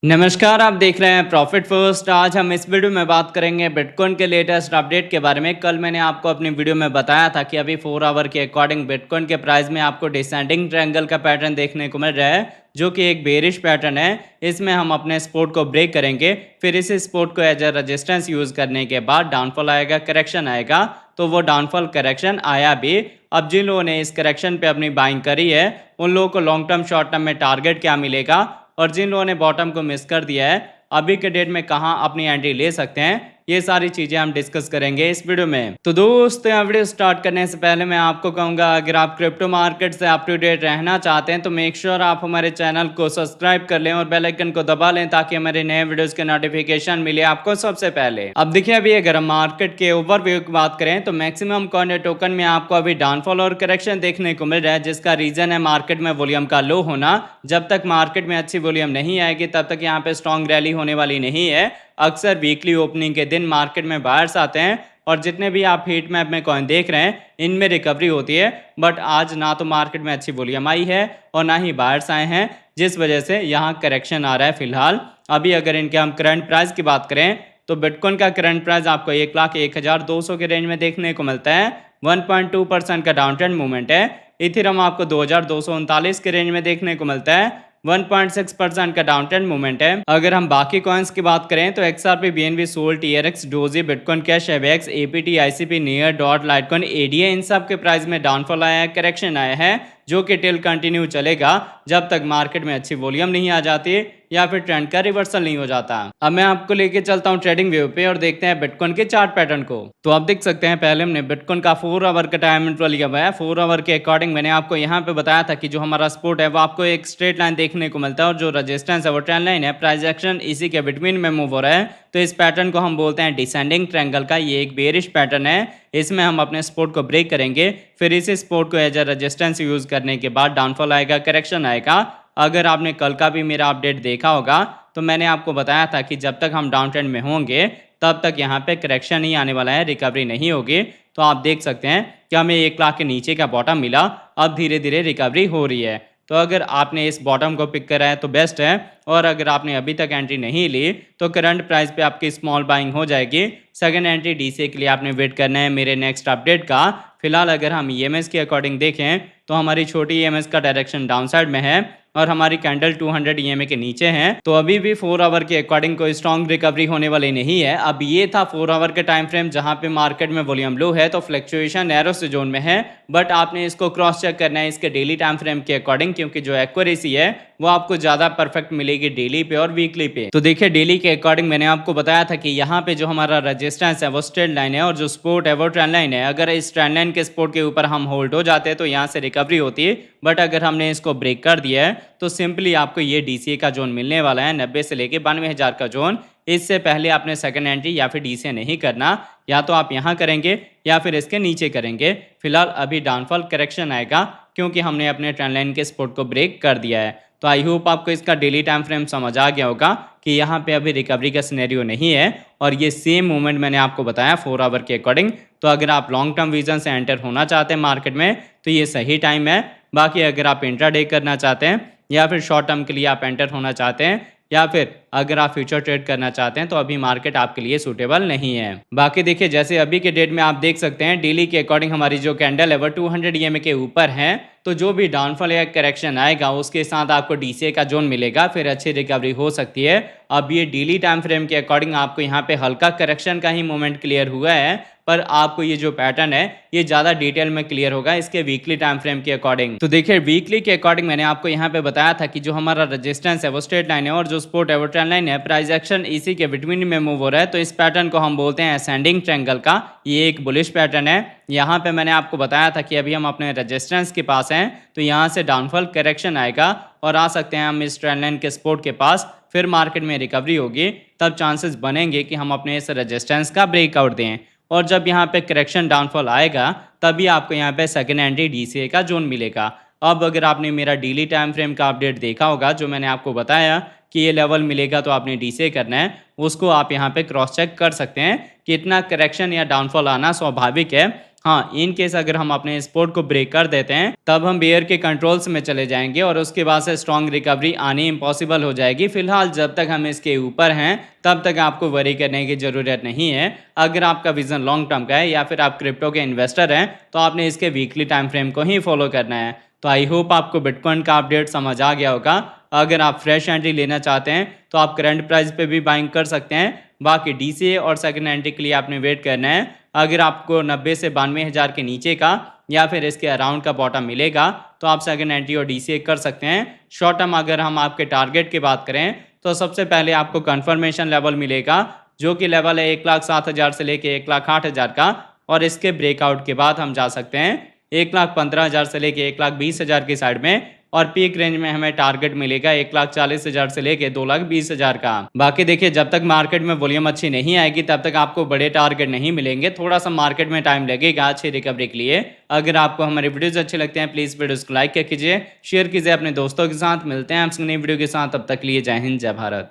नमस्कार, आप देख रहे हैं प्रॉफिट फर्स्ट। आज हम इस वीडियो में बात करेंगे बिटकॉइन के लेटेस्ट अपडेट के बारे में। कल मैंने आपको अपनी वीडियो में बताया था कि अभी 4 आवर के अकॉर्डिंग बिटकॉइन के प्राइस में आपको डिसेंडिंग ट्रायंगल का पैटर्न देखने को मिल रहा है, जो कि एक बेरिश पैटर्न है। इसमें हम अपने सपोर्ट को ब्रेक करेंगे, फिर इस सपोर्ट को एज अ रेजिस्टेंस यूज करने के बाद डाउनफॉल आएगा, करेक्शन आएगा। तो वो डाउनफॉल करेक्शन आया भी। अब जिन लोगों ने इस करेक्शन पे अपनी बाइंग करी है, उन लोगों को लॉन्ग टर्म शॉर्ट टर्म में टारगेट क्या मिलेगा, और जिन लोगों ने बॉटम को मिस कर दिया है, अभी के डेट में कहां अपनी एंट्री ले सकते हैं, ये सारी चीजें हम डिस्कस करेंगे इस वीडियो में। तो दोस्तों, यहाँ वीडियो स्टार्ट करने से पहले मैं आपको कहूंगा, अगर आप क्रिप्टो मार्केट से अप टू डेट रहना चाहते हैं तो मेक श्योर आप हमारे चैनल को सब्सक्राइब कर लें और बेल आइकन को दबा लें, ताकि हमारे नए वीडियोस के नोटिफिकेशन मिले आपको सबसे पहले। अब देखिए, अभी अगर हम मार्केट के ओवरव्यू की बात करें तो मैक्सिमम कॉइन या टोकन में आपको अभी डाउनफॉल और करेक्शन देखने को मिल रहा है, जिसका रीजन है मार्केट में वॉल्यूम का लो होना। जब तक मार्केट में अच्छी वॉल्यूम नहीं आएगी, तब तक यहाँ पे स्ट्रॉन्ग रैली होने वाली नहीं है। अक्सर वीकली ओपनिंग के दिन मार्केट में बायर्स आते हैं, और जितने भी आप हीट मैप में कॉइन देख रहे हैं, इनमें रिकवरी होती है। बट आज ना तो मार्केट में अच्छी वॉल्यूम आई है और ना ही बायर्स आए हैं, जिस वजह से यहाँ करेक्शन आ रहा है फिलहाल। अभी अगर इनके हम करंट प्राइस की बात करें तो बिटकॉइन का करंट प्राइस आपको 1,01,200 के रेंज में देखने को मिलता है। 1.2% का डाउन ट्रेंड मूवमेंट है। इथेरियम आपको 2,239 के रेंज में देखने को मिलता है। 1.6% का डाउन ट्रेंड मूवमेंट है। अगर हम बाकी कॉइन्स की बात करें तो XRP, BNB, Sol, TRX, Doge, Bitcoin Cash, Avax, APT, ICP, Near, Dot, Litecoin, ADA, इन सब के प्राइस में डाउनफॉल आया है, करेक्शन आया है, जो कि टिल कंटिन्यू चलेगा जब तक मार्केट में अच्छी वॉल्यूम नहीं आ जाती या फिर ट्रेंड का रिवर्सल नहीं हो जाता। अब मैं आपको लेके चलता हूँ ट्रेडिंग व्यू पे और देखते हैं बिटकॉइन के चार्ट पैटर्न को। तो आप देख सकते हैं, पहले हमने बिटकॉइन का 4 आवर का टाइम इंटरवल लिया हुआ है। 4 आवर के अकॉर्डिंग मैंने आपको यहाँ पे बताया था कि जो हमारा सपोर्ट है वो आपको एक स्ट्रेट लाइन देखने को मिलता है, और जो रेजिस्टेंस है वो ट्रेंड लाइन है। प्राइस एक्शन इसी के बिटवीन में मूव हो रहा है। तो इस पैटर्न को हम बोलते हैं डिसेंडिंग ट्रायंगल का। ये एक बेरिश पैटर्न है। इसमें हम अपने सपोर्ट को ब्रेक करेंगे, फिर इसी सपोर्ट को एज अ रेजिस्टेंस यूज करने के बाद डाउनफॉल आएगा, करेक्शन आएगा। अगर आपने कल का भी मेरा अपडेट देखा होगा तो मैंने आपको बताया था कि जब तक हम डाउन ट्रेंड में होंगे तब तक यहाँ पे करेक्शन ही आने वाला है, रिकवरी नहीं होगी। तो आप देख सकते हैं कि हमें 1 लाख के नीचे का बॉटम मिला, अब धीरे धीरे रिकवरी हो रही है। तो अगर आपने इस बॉटम को पिक करा है तो बेस्ट है, और अगर आपने अभी तक एंट्री नहीं ली तो करंट प्राइस पे आपकी स्मॉल बाइंग हो जाएगी। सेकंड एंट्री DCA के लिए आपने वेट करना है मेरे नेक्स्ट अपडेट का। फिलहाल अगर हम EMS के अकॉर्डिंग देखें तो हमारी छोटी EMS का डायरेक्शन डाउन साइड में है, और हमारी कैंडल 200 EMA के नीचे है। तो अभी भी 4 आवर के अकॉर्डिंग कोई स्ट्रॉन्ग रिकवरी होने वाली नहीं है। अब ये था 4 आवर का टाइम फ्रेम, जहां पे मार्केट में वॉल्यूम लो है तो फ्लक्चुएशन नैरो से जोन में है। बट आपने इसको क्रॉस चेक करना है इसके डेली टाइम फ्रेम के अकॉर्डिंग, क्योंकि जो एक्यूरेसी है वो आपको ज्यादा परफेक्ट मिलेगी डेली पे और वीकली पे। तो देखिए, डेली के अकॉर्डिंग मैंने आपको बताया था कि यहाँ पे जो हमारा रेजिस्टेंस है वो स्ट्रेट लाइन है, और जो सपोर्ट है वो ट्रेंड लाइन है। अगर इस ट्रेंड लाइन के सपोर्ट के ऊपर हम होल्ड हो जाते हैं तो यहाँ से रिकवरी होती है। बट अगर हमने इसको ब्रेक कर दिया है तो सिंपली आपको ये DCA का जोन मिलने वाला है, 90 से लेके 92,000 का जोन। इससे पहले आपने सेकंड एंट्री या फिर DCA नहीं करना, या तो आप यहाँ करेंगे या फिर इसके नीचे करेंगे। फिलहाल अभी डाउनफॉल करेक्शन आएगा, क्योंकि हमने अपने ट्रेंड लाइन के सपोर्ट को ब्रेक कर दिया है। तो आई होप आपको इसका डेली टाइम फ्रेम समझ आ गया होगा कि यहाँ पे अभी रिकवरी का सिनेरियो नहीं है, और ये सेम मूवमेंट मैंने आपको बताया 4 आवर के अकॉर्डिंग। तो अगर आप लॉन्ग टर्म विजन से एंटर होना चाहते हैं मार्केट में तो ये सही टाइम है। बाकी अगर आप इंट्राडे करना चाहते हैं या फिर शॉर्ट टर्म के लिए आप एंटर होना चाहते हैं, या फिर अगर आप फ्यूचर ट्रेड करना चाहते हैं, तो अभी मार्केट आपके लिए सूटेबल नहीं है। बाकी देखिए, जैसे अभी के डेट में आप देख सकते हैं डेली के अकॉर्डिंग हमारी जो कैंडल है वो 200 EMA के ऊपर है। तो जो भी डाउनफॉल या करेक्शन आएगा उसके साथ आपको DCA का जोन मिलेगा, फिर अच्छी रिकवरी हो सकती है। अब ये डेली टाइम फ्रेम के अकॉर्डिंग आपको यहाँ पे हल्का करेक्शन का ही मोमेंट क्लियर हुआ है, पर आपको ये जो पैटर्न है ये ज्यादा डिटेल में क्लियर होगा इसके वीकली टाइम फ्रेम के अकॉर्डिंग। तो देखिए, वीकली के अकॉर्डिंग मैंने आपको यहाँ पे बताया था कि जो हमारा रेजिस्टेंस है वो स्ट्रेट लाइन है, और जो सपोर्ट है वो ट्रेंड लाइन है। प्राइस एक्शन इसी के बिटवीन में मूव हो रहा है। तो इस पैटर्न को हम बोलते हैं असेंडिंग ट्रायंगल का। ये एक बुलिश पैटर्न है। यहाँ पे मैंने आपको बताया था कि अभी हम अपने रेजिस्टेंस के पास हैं, तो यहाँ से डाउनफॉल करेक्शन आएगा और आ सकते हैं हम इस ट्रेंड लाइन के सपोर्ट के पास। फिर मार्केट में रिकवरी होगी, तब चांसेस बनेंगे कि हम अपने इस रेजिस्टेंस का ब्रेकआउट दें। और जब यहाँ पे करेक्शन डाउनफॉल आएगा तभी आपको यहाँ पे सेकंड एंट्री DCA का जोन मिलेगा। अब अगर आपने मेरा डेली टाइम फ्रेम का अपडेट देखा होगा, जो मैंने आपको बताया कि ये लेवल मिलेगा तो आपने DCA करना है, उसको आप यहाँ पे क्रॉस चेक कर सकते हैं कि इतना करेक्शन या डाउनफॉल आना स्वाभाविक है। हाँ, इन केस अगर हम अपने सपोर्ट को ब्रेक कर देते हैं तब हम बेयर के कंट्रोल्स में चले जाएंगे और उसके बाद से स्ट्रॉन्ग रिकवरी आनी इम्पॉसिबल हो जाएगी। फिलहाल जब तक हम इसके ऊपर हैं तब तक आपको वरी करने की ज़रूरत नहीं है। अगर आपका विजन लॉन्ग टर्म का है या फिर आप क्रिप्टो के इन्वेस्टर हैं तो आपने इसके वीकली टाइम फ्रेम को ही फॉलो करना है। तो आई होप आपको बिटकॉइन का अपडेट समझ आ गया होगा। अगर आप फ्रेश एंट्री लेना चाहते हैं तो आप करंट प्राइस पे भी बाइंग कर सकते हैं। बाकी डीसीए और सेकंड एंट्री के लिए आपने वेट करना है। अगर आपको 90 से 92 हज़ार के नीचे का या फिर इसके अराउंड का बॉटम मिलेगा तो आप सेकंड एंट्री और डीसीए कर सकते हैं। शॉर्ट टर्म अगर हम आपके टारगेट की बात करें तो सबसे पहले आपको कंफर्मेशन लेवल मिलेगा जो कि लेवल है 1,07,000 से लेके 1,08,000 का, और इसके ब्रेकआउट के बाद हम जा सकते हैं 1,15,000 से लेके 1,20,000 की साइड में, और पीक रेंज में हमें टारगेट मिलेगा 1,40,000 से लेके 2,20,000 का। बाकी देखिए जब तक मार्केट में वॉल्यूम अच्छी नहीं आएगी तब तक आपको बड़े टारगेट नहीं मिलेंगे। थोड़ा सा मार्केट में टाइम लगेगा अच्छी रिकवरी के लिए। अगर आपको हमारे वीडियोस अच्छे लगते हैं प्लीज़ वीडियोस को लाइक कीजिए, शेयर कीजिए अपने दोस्तों के साथ। मिलते हैं आपसे नई वीडियो के साथ, तब तक लिए जय हिंद जय भारत।